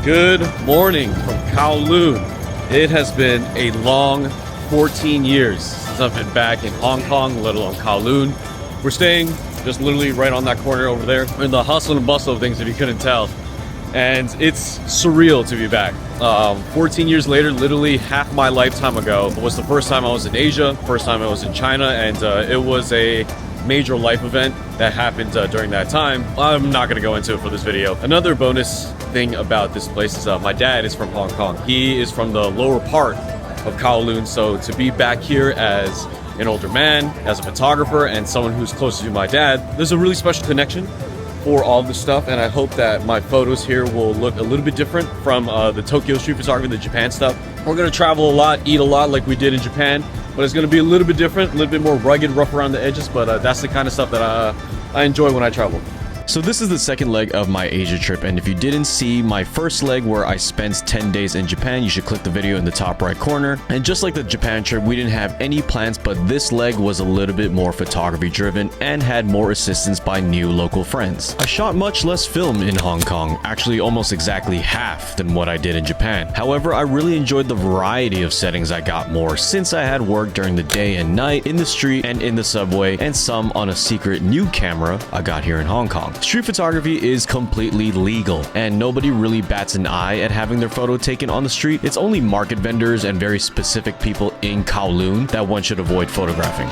Good morning from Kowloon. It has been a long 14 years since I've been back in Hong Kong, let alone Kowloon. We're staying just literally right on that corner over there. We're in the hustle and bustle of things, if you couldn't tell. And it's surreal to be back. 14 years later, literally half my lifetime ago, was the first time I was in Asia, first time I was in China, and it was a major life event that happened during that time. I'm not gonna go into it for this video. Another bonus thing about this place is my dad is from Hong Kong. He is from the lower part of Kowloon, so to be back here as an older man, as a photographer, and someone who's close to my dad, there's a really special connection for all this stuff, and I hope that my photos here will look a little bit different from the Tokyo street photography, the Japan stuff. We're gonna travel a lot, eat a lot like we did in Japan, but it's gonna be a little bit different, a little bit more rugged, rough around the edges, but that's the kind of stuff that I enjoy when I travel. So this is the second leg of my Asia trip, and if you didn't see my first leg where I spent 10 days in Japan, you should click the video in the top right corner. And just like the Japan trip, we didn't have any plans, but this leg was a little bit more photography driven and had more assistance by new local friends. I shot much less film in Hong Kong, actually almost exactly half than what I did in Japan. However, I really enjoyed the variety of settings I got more since I had work during the day and night, in the street and in the subway, and some on a secret new camera I got here in Hong Kong. Street photography is completely legal, and nobody really bats an eye at having their photo taken on the street. It's only market vendors and very specific people in Kowloon that one should avoid photographing.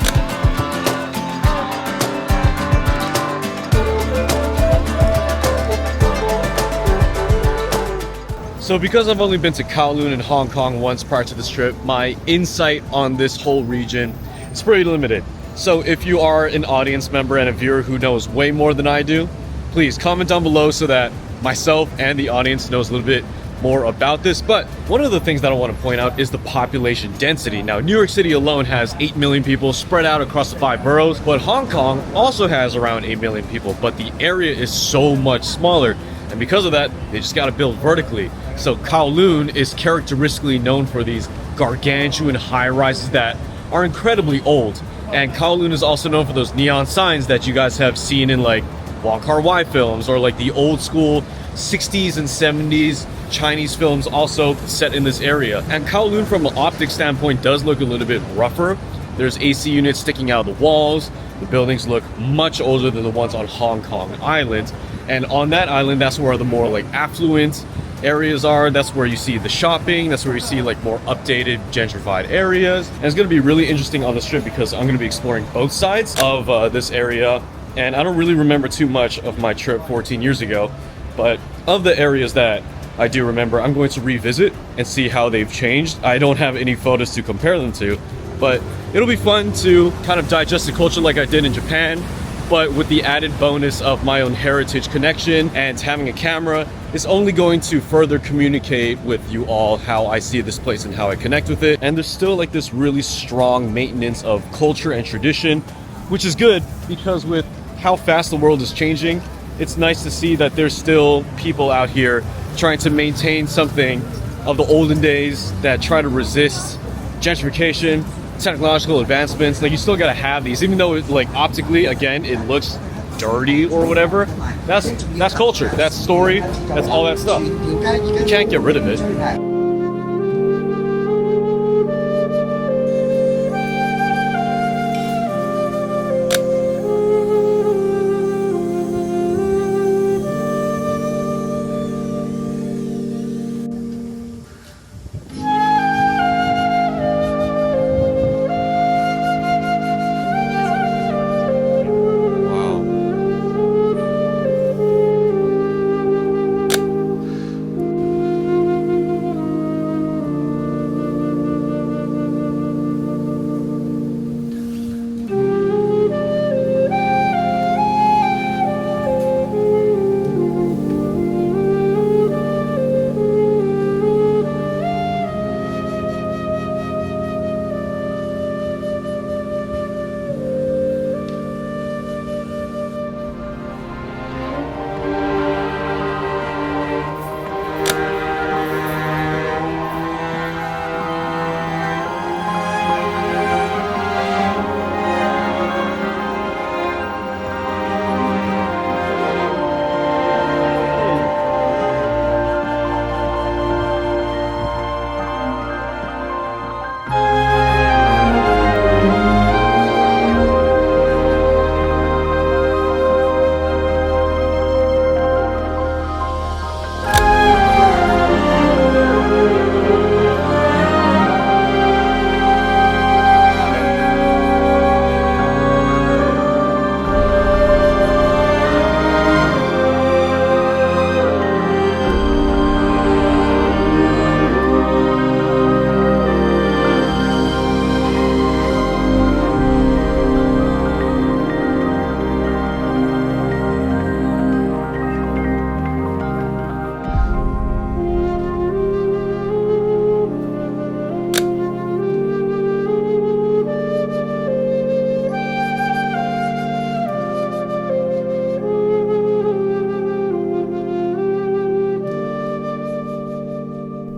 So because I've only been to Kowloon and Hong Kong once prior to this trip, my insight on this whole region is pretty limited. So if you are an audience member and a viewer who knows way more than I do, please comment down below so that myself and the audience knows a little bit more about this. But one of the things that I want to point out is the population density. Now, New York City alone has 8 million people spread out across the 5 boroughs, but Hong Kong also has around 8 million people, but the area is so much smaller. And because of that, they just got to build vertically. So Kowloon is characteristically known for these gargantuan high-rises that are incredibly old. And Kowloon is also known for those neon signs that you guys have seen in like Wong Kar-wai films, or like the old school 60s and 70s Chinese films also set in this area. And Kowloon from an optic standpoint does look a little bit rougher. There's AC units sticking out of the walls. The buildings look much older than the ones on Hong Kong Island. And on that island, that's where the more like affluent areas are. That's where you see the shopping. That's where you see like more updated, gentrified areas. And it's going to be really interesting on this trip because I'm going to be exploring both sides of this area. And I don't really remember too much of my trip 14 years ago, but of the areas that I do remember, I'm going to revisit and see how they've changed. I don't have any photos to compare them to, but it'll be fun to kind of digest the culture like I did in Japan, but with the added bonus of my own heritage connection, and having a camera is only going to further communicate with you all how I see this place and how I connect with it. And there's still like this really strong maintenance of culture and tradition, which is good because with how fast the world is changing, it's nice to see that there's still people out here trying to maintain something of the olden days that try to resist gentrification, technological advancements. Like, you still gotta have these, even though it, like, optically, again, it looks dirty or whatever. That's culture, that's story, that's all that stuff. You can't get rid of it.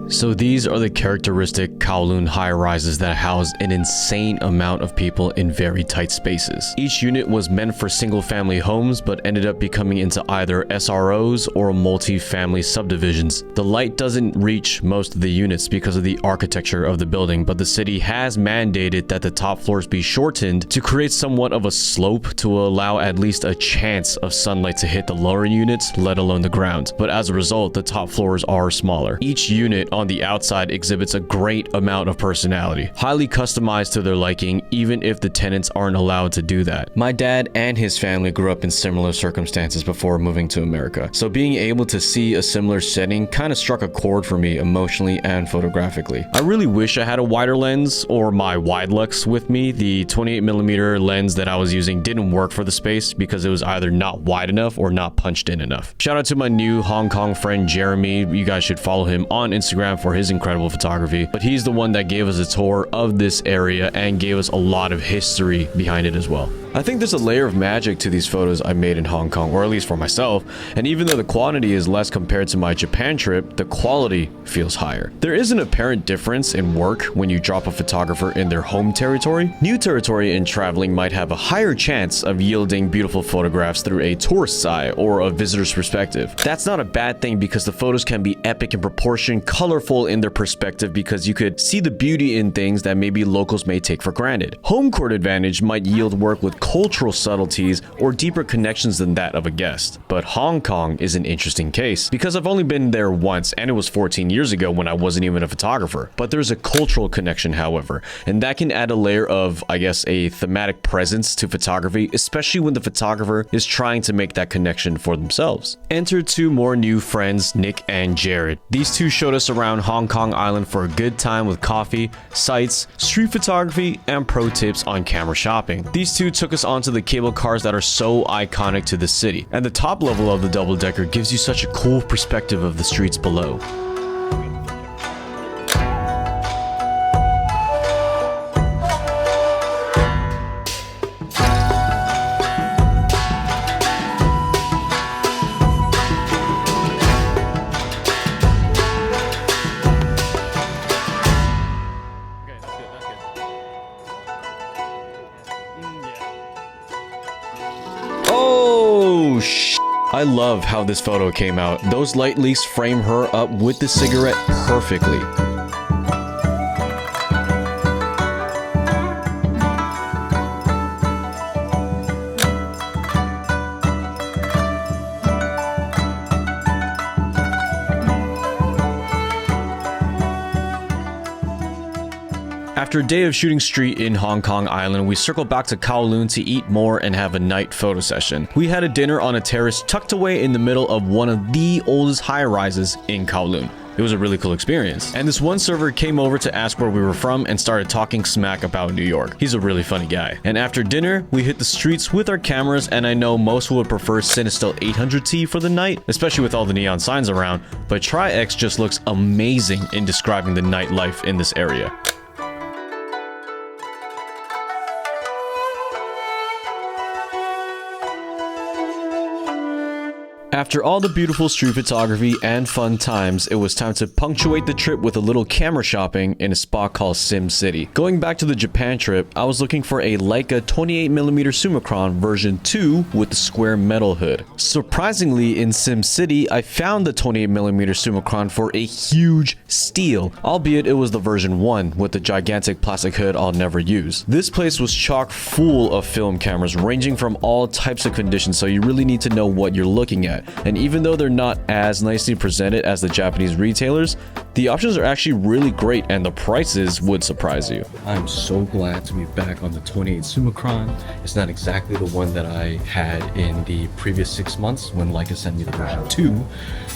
So these are the characteristic Kowloon high-rises that house an insane amount of people in very tight spaces. Each unit was meant for single-family homes but ended up becoming into either SROs or multi-family subdivisions. The light doesn't reach most of the units because of the architecture of the building, but the city has mandated that the top floors be shortened to create somewhat of a slope to allow at least a chance of sunlight to hit the lower units, let alone the ground. But as a result, the top floors are smaller. Each unit on the outside exhibits a great amount of personality, highly customized to their liking, even if the tenants aren't allowed to do that. My dad and his family grew up in similar circumstances before moving to America, so being able to see a similar setting kind of struck a chord for me emotionally and photographically. I really wish I had a wider lens or my Widelux with me. The 28mm lens that I was using didn't work for the space because it was either not wide enough or not punched in enough. Shout out to my new Hong Kong friend Jeremy. You guys should follow him on Instagram for his incredible photography, but he's the one that gave us a tour of this area and gave us a lot of history behind it as well. I think there's a layer of magic to these photos I made in Hong Kong, or at least for myself, and even though the quantity is less compared to my Japan trip, the quality feels higher. There is an apparent difference in work when you drop a photographer in their home territory. New territory in traveling might have a higher chance of yielding beautiful photographs through a tourist's eye or a visitor's perspective. That's not a bad thing because the photos can be epic in proportion, colorful in their perspective because you could see the beauty in things that maybe locals may take for granted. Home court advantage might yield work with cultural subtleties or deeper connections than that of a guest. But Hong Kong is an interesting case because I've only been there once and it was 14 years ago when I wasn't even a photographer. But there's a cultural connection, however, and that can add a layer of, I guess, a thematic presence to photography, especially when the photographer is trying to make that connection for themselves. Enter two more new friends, Nick and Jared. These two showed us around Hong Kong Island for a good time with coffee, sights, street photography, and pro tips on camera shopping. These two took us onto the cable cars that are so iconic to the city, and the top level of the double-decker gives you such a cool perspective of the streets below. I love how this photo came out. Those light leaks frame her up with the cigarette perfectly. After a day of shooting street in Hong Kong Island, we circled back to Kowloon to eat more and have a night photo session. We had a dinner on a terrace tucked away in the middle of one of the oldest high-rises in Kowloon. It was a really cool experience. And this one server came over to ask where we were from and started talking smack about New York. He's a really funny guy. And after dinner, we hit the streets with our cameras, and I know most would prefer Cinestel 800T for the night, especially with all the neon signs around, but Tri-X just looks amazing in describing the nightlife in this area. After all the beautiful street photography and fun times, it was time to punctuate the trip with a little camera shopping in a spot called Sim City. Going back to the Japan trip, I was looking for a Leica 28mm Summicron version 2 with the square metal hood. Surprisingly, in Sim City, I found the 28mm Summicron for a huge steal, albeit it was the version 1 with the gigantic plastic hood I'll never use. This place was chock full of film cameras ranging from all types of conditions, so you really need to know what you're looking at. And even though they're not as nicely presented as the Japanese retailers, the options are actually really great and the prices would surprise you. I'm so glad to be back on the 28 Summicron. It's not exactly the one that I had in the previous 6 months when Leica sent me the version 2,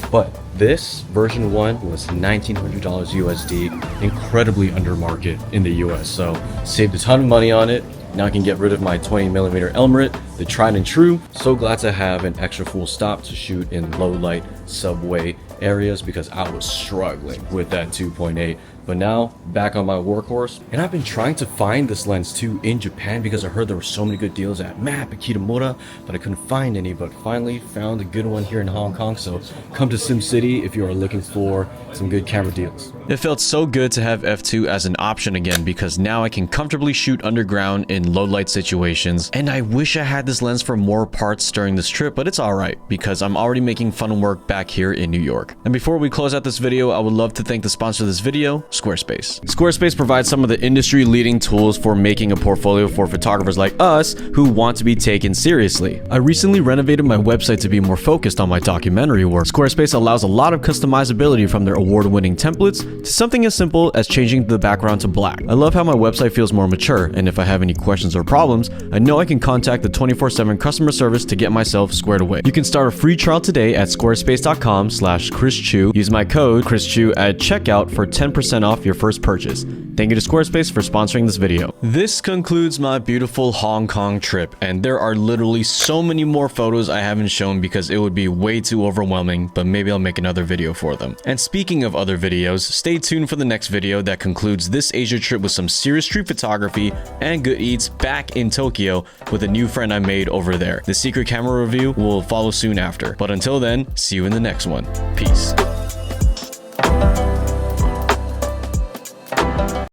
but this version 1 was $1,900 USD, incredibly under market in the US, so saved a ton of money on it. Now I can get rid of my 20mm Elmerit, the tried and true. So glad to have an extra full stop to shoot in low light subway areas because I was struggling with that 2.8. But now, back on my workhorse, and I've been trying to find this lens too in Japan because I heard there were so many good deals at MAP and Kitamura, but I couldn't find any, but finally found a good one here in Hong Kong. So come to Sim City if you are looking for some good camera deals. It felt so good to have f2 as an option again because now I can comfortably shoot underground in low light situations, and I wish I had this lens for more parts during this trip, but it's alright because I'm already making fun work back here in New York. And before we close out this video, I would love to thank the sponsor of this video, Squarespace. Squarespace provides some of the industry leading tools for making a portfolio for photographers like us who want to be taken seriously. I recently renovated my website to be more focused on my documentary work. Squarespace allows a lot of customizability from their award-winning templates to something as simple as changing the background to black. I love how my website feels more mature, and if I have any questions or problems, I know I can contact the 24/7 customer service to get myself squared away. You can start a free trial today at squarespace.com/ChrisChew. Use my code ChrisChew at checkout for 10% off your first purchase. Thank you to Squarespace for sponsoring this video. This concludes my beautiful Hong Kong trip, and there are literally so many more photos I haven't shown because it would be way too overwhelming, but maybe I'll make another video for them. And speaking of other videos, stay tuned for the next video that concludes this Asia trip with some serious street photography and good eats back in Tokyo with a new friend I made over there. The secret camera review will follow soon after. But until then, see you in the next one. Peace.